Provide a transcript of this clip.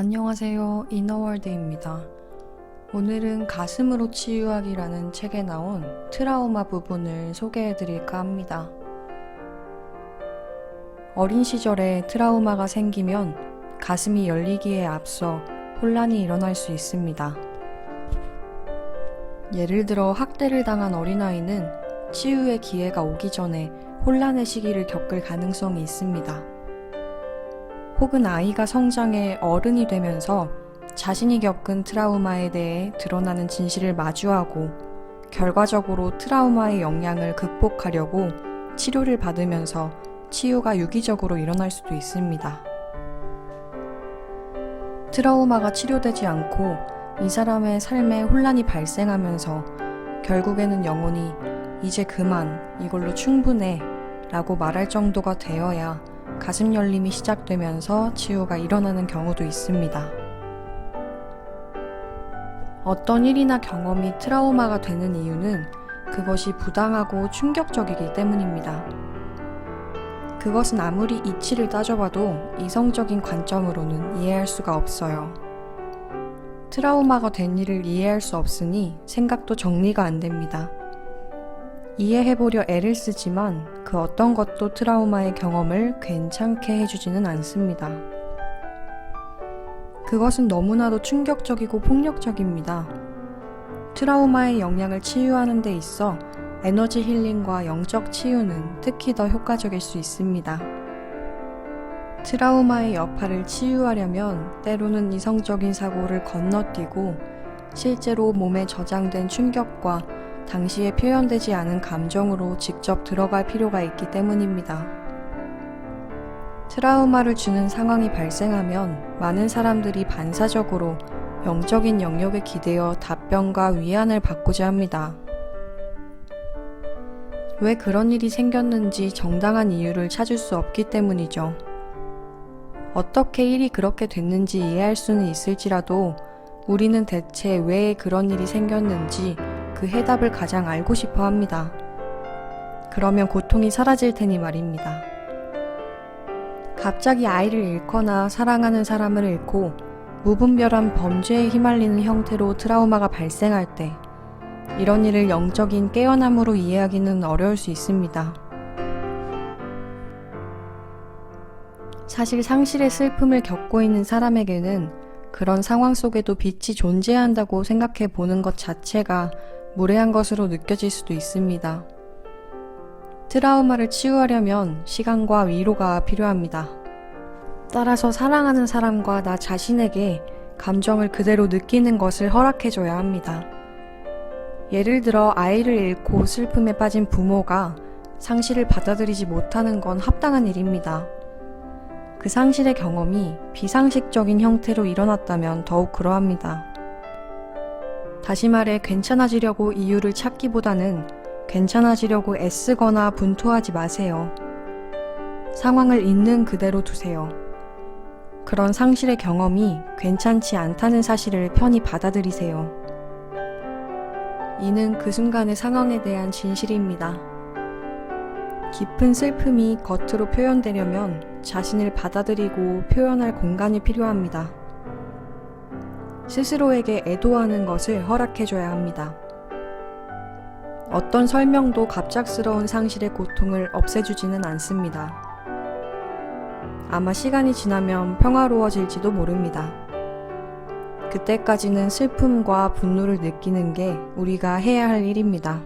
안녕하세요. 이너월드입니다. 오늘은 가슴으로 치유하기라는 책에 나온 트라우마 부분을 소개해드릴까 합니다. 어린 시절에 트라우마가 생기면 가슴이 열리기에 앞서 혼란이 일어날 수 있습니다. 예를 들어 학대를 당한 어린아이는 치유의 기회가 오기 전에 혼란의 시기를 겪을 가능성이 있습니다. 혹은 아이가 성장해 어른이 되면서 자신이 겪은 트라우마에 대해 드러나는 진실을 마주하고 결과적으로 트라우마의 영향을 극복하려고 치료를 받으면서 치유가 유기적으로 일어날 수도 있습니다. 트라우마가 치료되지 않고 이 사람의 삶에 혼란이 발생하면서 결국에는 영혼이 이제 그만, 이걸로 충분해 라고 말할 정도가 되어야 가슴 열림이 시작되면서 치유가 일어나는 경우도 있습니다. 어떤 일이나 경험이 트라우마가 되는 이유는 그것이 부당하고 충격적이기 때문입니다. 그것은 아무리 이치를 따져봐도 이성적인 관점으로는 이해할 수가 없어요. 트라우마가 된 일을 이해할 수 없으니 생각도 정리가 안 됩니다. 이해해보려 애를 쓰지만 그 어떤 것도 트라우마의 경험을 괜찮게 해주지는 않습니다. 그것은 너무나도 충격적이고 폭력적입니다. 트라우마의 영향을 치유하는 데 있어 에너지 힐링과 영적 치유는 특히 더 효과적일 수 있습니다. 트라우마의 여파를 치유하려면 때로는 이성적인 사고를 건너뛰고 실제로 몸에 저장된 충격과 당시에 표현되지 않은 감정으로 직접 들어갈 필요가 있기 때문입니다. 트라우마를 주는 상황이 발생하면 많은 사람들이 반사적으로 영적인 영역에 기대어 답변과 위안을 받고자 합니다. 왜 그런 일이 생겼는지 정당한 이유를 찾을 수 없기 때문이죠. 어떻게 일이 그렇게 됐는지 이해할 수는 있을지라도 우리는 대체 왜 그런 일이 생겼는지 그 해답을 가장 알고 싶어 합니다. 그러면 고통이 사라질 테니 말입니다. 갑자기 아이를 잃거나 사랑하는 사람을 잃고 무분별한 범죄에 휘말리는 형태로 트라우마가 발생할 때 이런 일을 영적인 깨어남으로 이해하기는 어려울 수 있습니다. 사실 상실의 슬픔을 겪고 있는 사람에게는 그런 상황 속에도 빛이 존재한다고 생각해 보는 것 자체가 무례한 것으로 느껴질 수도 있습니다. 트라우마를 치유하려면 시간과 위로가 필요합니다. 따라서 사랑하는 사람과 나 자신에게 감정을 그대로 느끼는 것을 허락해줘야 합니다. 예를 들어 아이를 잃고 슬픔에 빠진 부모가 상실을 받아들이지 못하는 건 합당한 일입니다. 그 상실의 경험이 비상식적인 형태로 일어났다면 더욱 그러합니다. 다시 말해 괜찮아지려고 이유를 찾기보다는 괜찮아지려고 애쓰거나 분투하지 마세요. 상황을 있는 그대로 두세요. 그런 상실의 경험이 괜찮지 않다는 사실을 편히 받아들이세요. 이는 그 순간의 상황에 대한 진실입니다. 깊은 슬픔이 겉으로 표현되려면 자신을 받아들이고 표현할 공간이 필요합니다. 스스로에게 애도하는 것을 허락해줘야 합니다. 어떤 설명도 갑작스러운 상실의 고통을 없애주지는 않습니다. 아마 시간이 지나면 평화로워질지도 모릅니다. 그때까지는 슬픔과 분노를 느끼는 게 우리가 해야 할 일입니다.